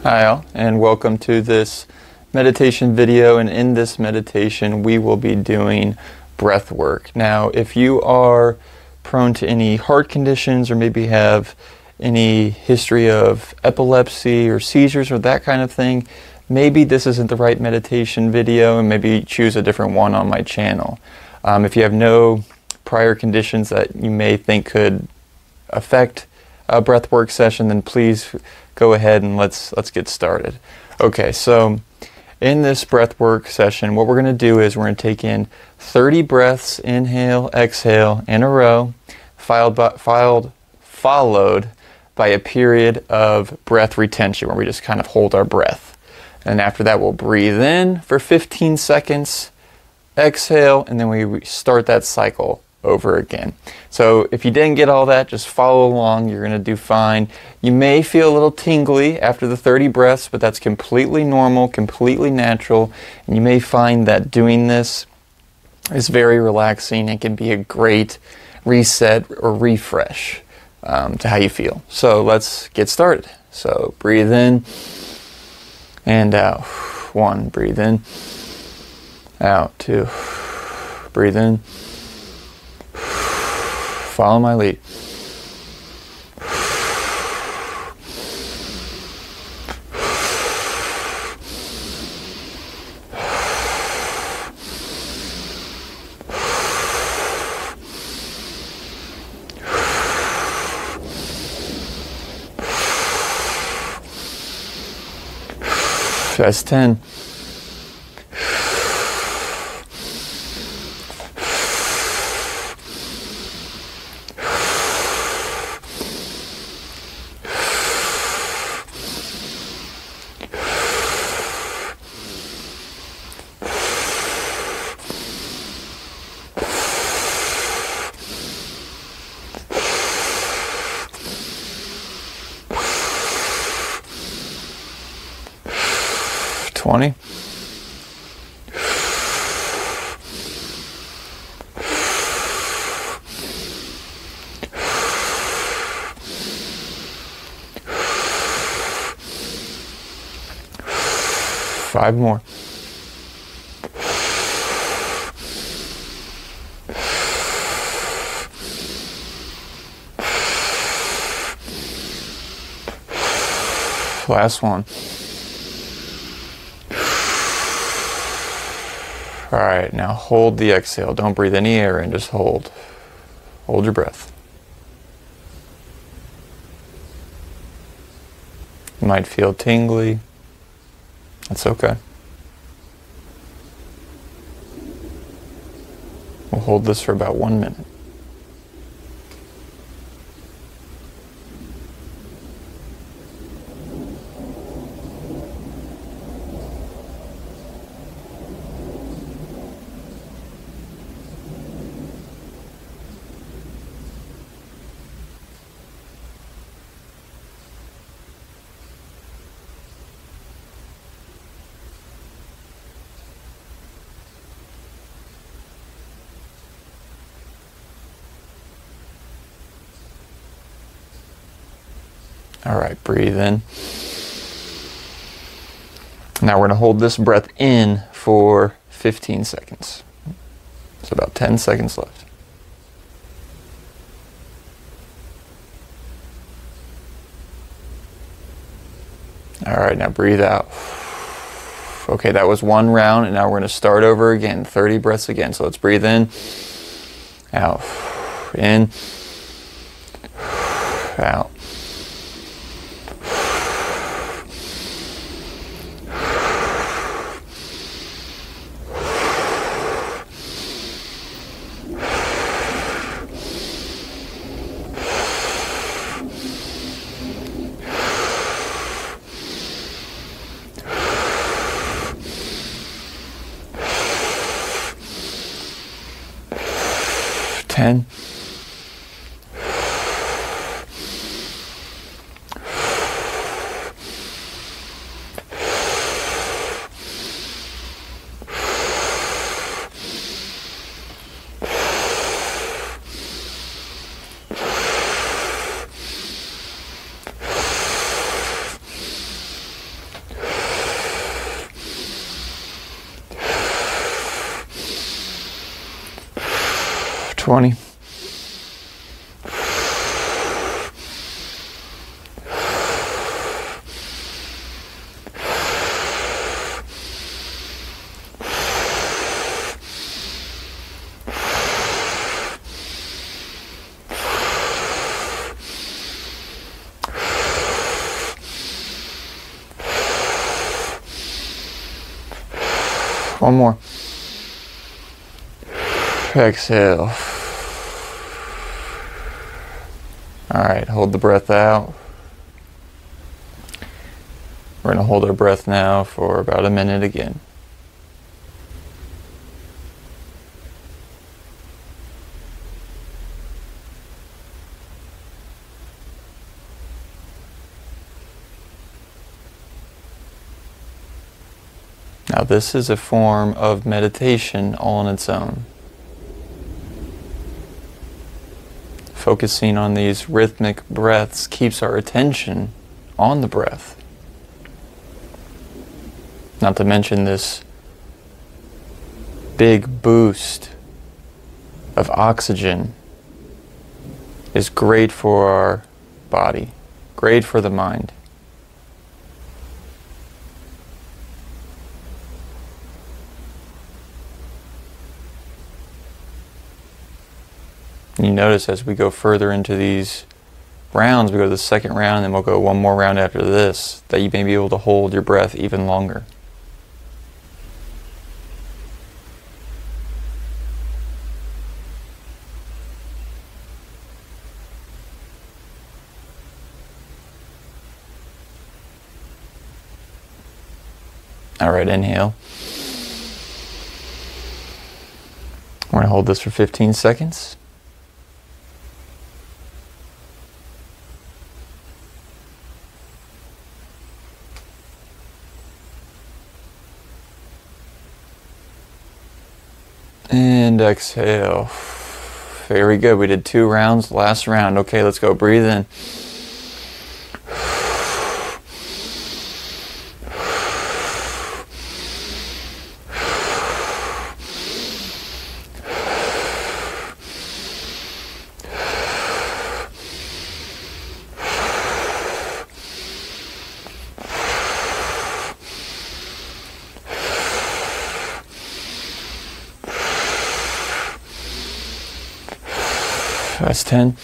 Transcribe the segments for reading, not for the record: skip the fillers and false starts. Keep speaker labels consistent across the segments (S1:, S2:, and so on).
S1: Hi all, and welcome to this meditation video, and in this meditation we will be doing breath work. Now, if you are prone to any heart conditions or maybe have any history of epilepsy or seizures or that kind of thing, maybe this isn't the right meditation video and maybe choose a different one on my channel. If you have no prior conditions that you may think could affect a breathwork session, then please go ahead and let's get started. Okay, so in this breathwork session, what we're going to do is we're going to take in 30 breaths, inhale, exhale, in a row, followed by a period of breath retention where we just kind of hold our breath. And after that, we'll breathe in for 15 seconds, exhale, and then we start that cycle over again. So if you didn't get all that, just follow along. You're going to do fine. You may feel a little tingly after the 30 breaths, but that's completely normal, completely natural. And you may find that doing this is very relaxing and can be a great reset or refresh to how you feel. So let's get started. So breathe in and out. 1, breathe in, out. 2, breathe in. Follow my lead. 10. 20. 5 more. 1. All right, now hold the exhale. Don't breathe any air in, just hold. Hold your breath. You might feel tingly. That's okay. We'll hold this for about 1 minute. All right, breathe in. Now we're going to hold this breath in for 15 seconds. So about 10 seconds left. All right, now breathe out. Okay, that was 1 round, and now we're going to start over again. 30 breaths again. So let's breathe in, out, in, out. 10. 5. 20. One more. Exhale. All right, hold the breath out. We're going to hold our breath now for about a minute again. Now this is a form of meditation all on its own. Focusing on these rhythmic breaths keeps our attention on the breath. Not to mention this big boost of oxygen is great for our body, great for the mind. You notice as we go further into these rounds, we go to the second round, and then we'll go one more round after this, that you may be able to hold your breath even longer. All right, inhale. We're going to hold this for 15 seconds. And exhale. Very good. We did 2 rounds. Last round. Okay, let's go. Breathe in. That's 10.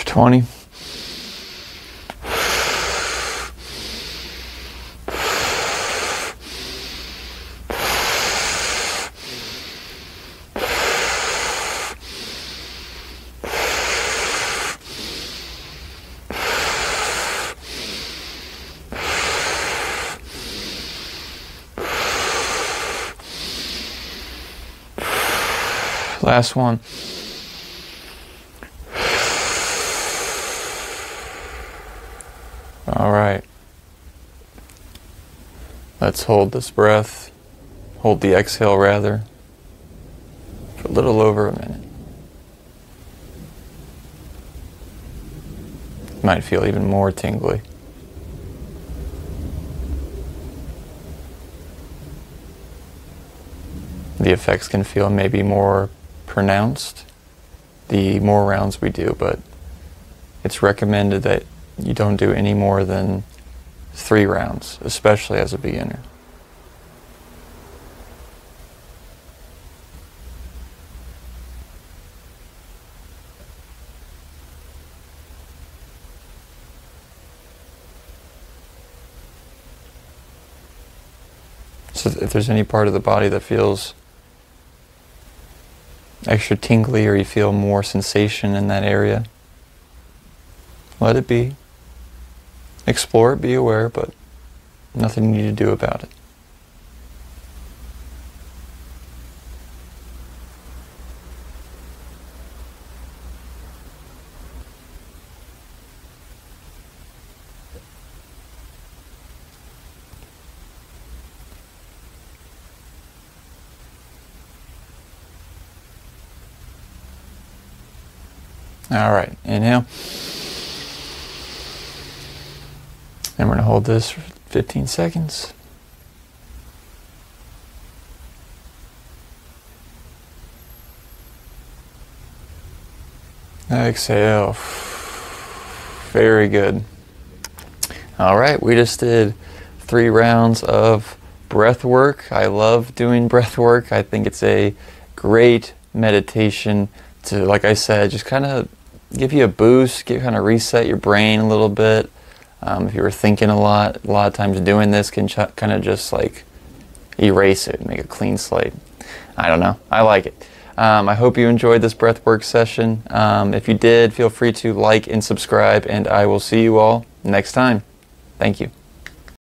S1: $20. Last one. All right. Let's hold this breath, hold the exhale rather, for a little over a minute. You might feel even more tingly. The effects can feel maybe more pronounced the more rounds we do, but it's recommended that you don't do any more than 3 rounds, especially as a beginner. So if there's any part of the body that feels extra tingly or you feel more sensation in that area, let it be. Explore it, be aware, but nothing you need to do about it. All right, inhale. And we're going to hold this for 15 seconds. Exhale. Very good. All right, we just did 3 rounds of breath work. I love doing breath work. I think it's a great meditation to, like I said, just kind of give you a boost, kind of reset your brain a little bit. If you were thinking a lot of times doing this can kind of just like erase it, make a clean slate. I don't know. I like it. I hope you enjoyed this breathwork session. If you did, feel free to like and subscribe, and I will see you all next time. Thank you.